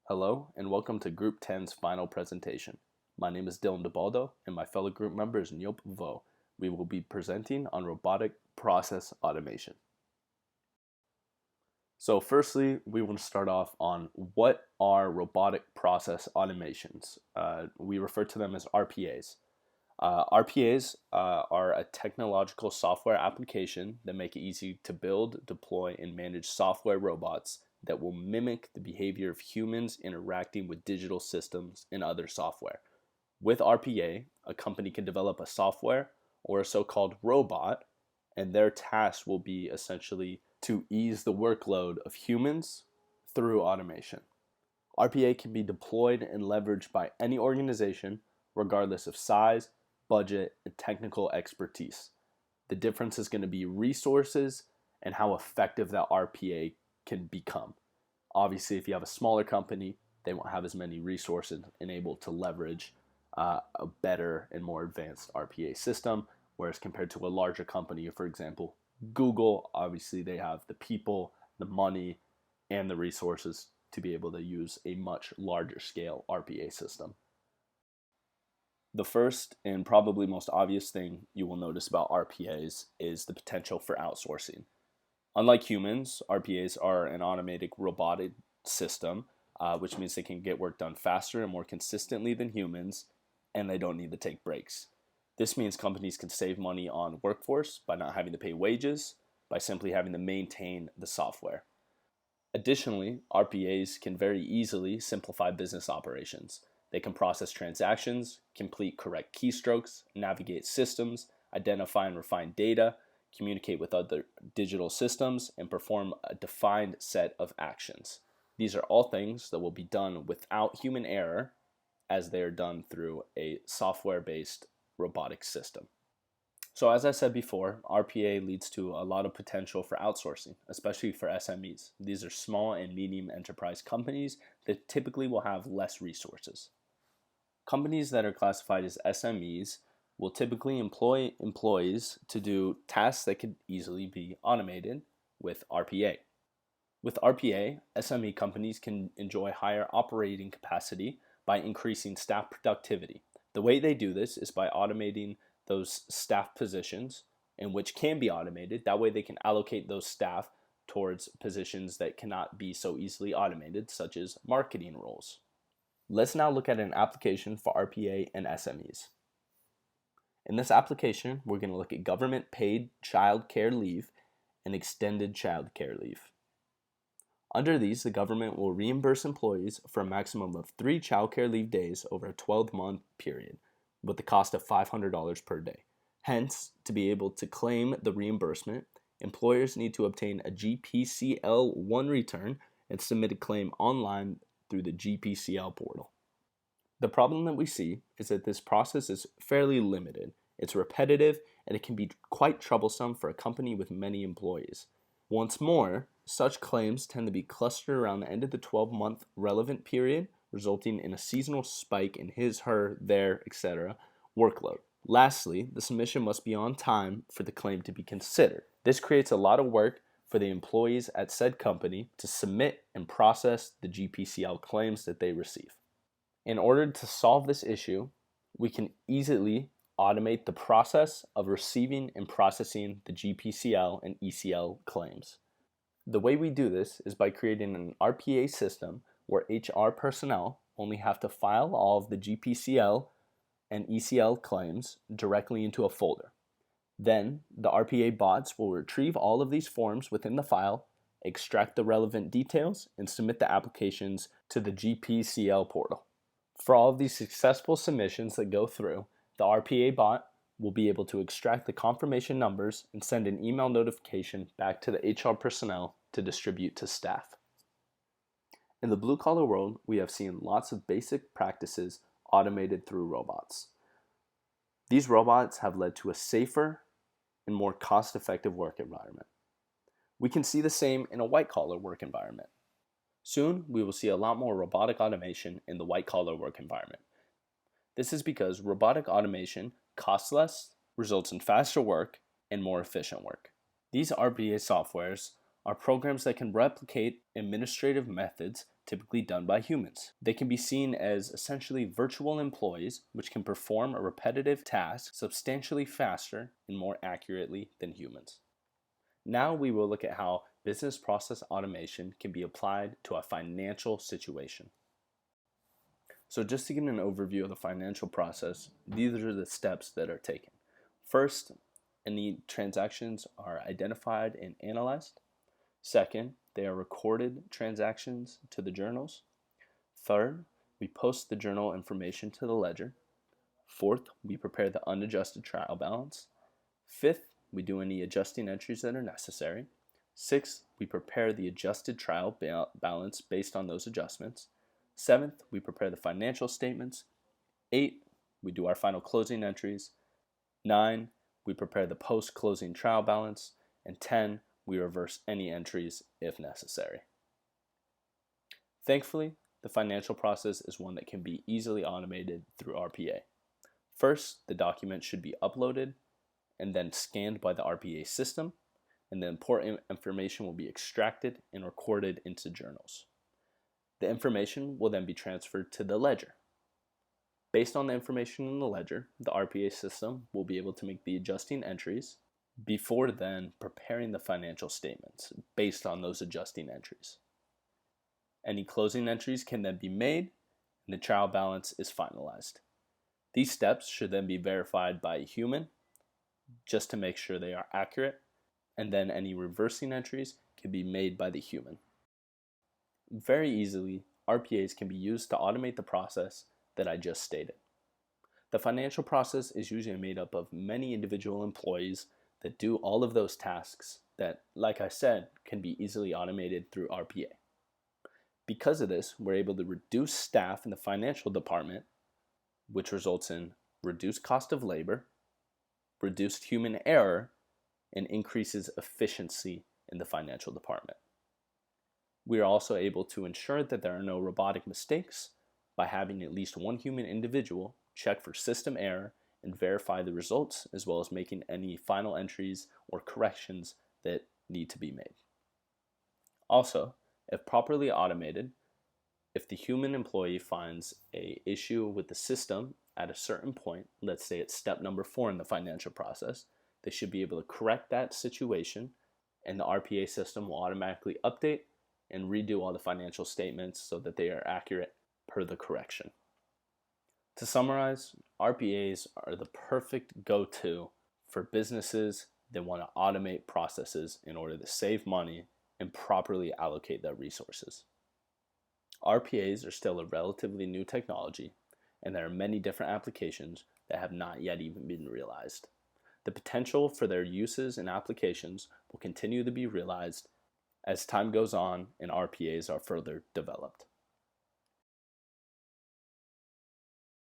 Hello and welcome to Group 10's final presentation. My name is Dylan Baldo and my fellow group member is Ngoc. We will be presenting on robotic process automation. So firstly, we want to start off on what are robotic process automations. We refer to them as RPAs. RPAs are a technological software application that make it easy to build, deploy, and manage software robots that will mimic the behavior of humans interacting with digital systems and other software. With RPA, a company can develop a software or a so-called robot, and their task will be essentially to ease the workload of humans through automation. RPA can be deployed and leveraged by any organization, regardless of size, budget, and technical expertise. The difference is going to be resources and how effective that RPA can become. Obviously, if you have a smaller company, they won't have as many resources and able to leverage a better and more advanced RPA system, whereas compared to a larger company, for example, Google, obviously they have the people, the money, and the resources to be able to use a much larger scale RPA system. The first and probably most obvious thing you will notice about RPAs is the potential for outsourcing. Unlike humans, RPAs are an automated robotic system, which means they can get work done faster and more consistently than humans, and they don't need to take breaks. This means companies can save money on workforce by not having to pay wages, by simply having to maintain the software. Additionally, RPAs can very easily simplify business operations. They can process transactions, complete correct keystrokes, navigate systems, identify and refine data, communicate with other digital systems, and perform a defined set of actions. These are all things that will be done without human error as they are done through a software-based robotic system. So as I said before, RPA leads to a lot of potential for outsourcing, especially for SMEs. These are small and medium enterprise companies that typically will have less resources. Companies that are classified as SMEs will typically employ employees to do tasks that could easily be automated with RPA. With RPA, SME companies can enjoy higher operating capacity by increasing staff productivity. The way they do this is by automating those staff positions, in which can be automated. That way they can allocate those staff towards positions that cannot be so easily automated, such as marketing roles. Let's now look at an application for RPA and SMEs. In this application, we're going to look at government paid child care leave and extended child care leave. Under these, the government will reimburse employees for a maximum of 3 child care leave days over a 12-month period, with the cost of $500 per day. Hence, to be able to claim the reimbursement, employers need to obtain a GPCL return and submit a claim online through the GPCL portal. The problem that we see is that this process is fairly limited. It's repetitive and it can be quite troublesome for a company with many employees. Once more, such claims tend to be clustered around the end of the 12-month relevant period, resulting in a seasonal spike in his, her, their, etc. workload. Lastly, the submission must be on time for the claim to be considered. This creates a lot of work for the employees at said company to submit and process the GPCL claims that they receive. In order to solve this issue, we can easily automate the process of receiving and processing the GPCL and ECL claims. The way we do this is by creating an RPA system where HR personnel only have to file all of the GPCL and ECL claims directly into a folder. Then, the RPA bots will retrieve all of these forms within the file, extract the relevant details, and submit the applications to the GPCL portal. For all of these successful submissions that go through, the RPA bot will be able to extract the confirmation numbers and send an email notification back to the HR personnel to distribute to staff. In the blue-collar world, we have seen lots of basic practices automated through robots. These robots have led to a safer and more cost-effective work environment. We can see the same in a white-collar work environment. Soon, we will see a lot more robotic automation in the white-collar work environment. This is because robotic automation costs less, results in faster work, and more efficient work. These RPA softwares are programs that can replicate administrative methods typically done by humans. They can be seen as essentially virtual employees which can perform a repetitive task substantially faster and more accurately than humans. Now we will look at how business process automation can be applied to a financial situation. So just to give an overview of the financial process, these are the steps that are taken. First, any transactions are identified and analyzed. Second, they are recorded transactions to the journals. Third, we post the journal information to the ledger. Fourth, we prepare the unadjusted trial balance. Fifth, we do any adjusting entries that are necessary. Sixth, we prepare the adjusted trial balance based on those adjustments. Seventh, we prepare the financial statements. 8, we do our final closing entries. 9, we prepare the post-closing trial balance. And 10, we reverse any entries if necessary. Thankfully, the financial process is one that can be easily automated through RPA. First, the document should be uploaded and then scanned by the RPA system, and the important information will be extracted and recorded into journals. The information will then be transferred to the ledger. Based on the information in the ledger, the RPA system will be able to make the adjusting entries before then preparing the financial statements based on those adjusting entries. Any closing entries can then be made and the trial balance is finalized. These steps should then be verified by a human just to make sure they are accurate, and then any reversing entries can be made by the human. Very easily, RPAs can be used to automate the process that I just stated. The financial process is usually made up of many individual employees that do all of those tasks that, like I said, can be easily automated through RPA. Because of this, we're able to reduce staff in the financial department, which results in reduced cost of labor, reduced human error, and increases efficiency in the financial department. We are also able to ensure that there are no robotic mistakes by having at least one human individual check for system error and verify the results, as well as making any final entries or corrections that need to be made. Also, if properly automated, if the human employee finds an issue with the system at a certain point, let's say it's step number 4 in the financial process, they should be able to correct that situation, and the RPA system will automatically update and redo all the financial statements so that they are accurate per the correction. To summarize, RPAs are the perfect go-to for businesses that want to automate processes in order to save money and properly allocate their resources. RPAs are still a relatively new technology, and there are many different applications that have not yet even been realized. The potential for their uses and applications will continue to be realized as time goes on and RPAs are further developed.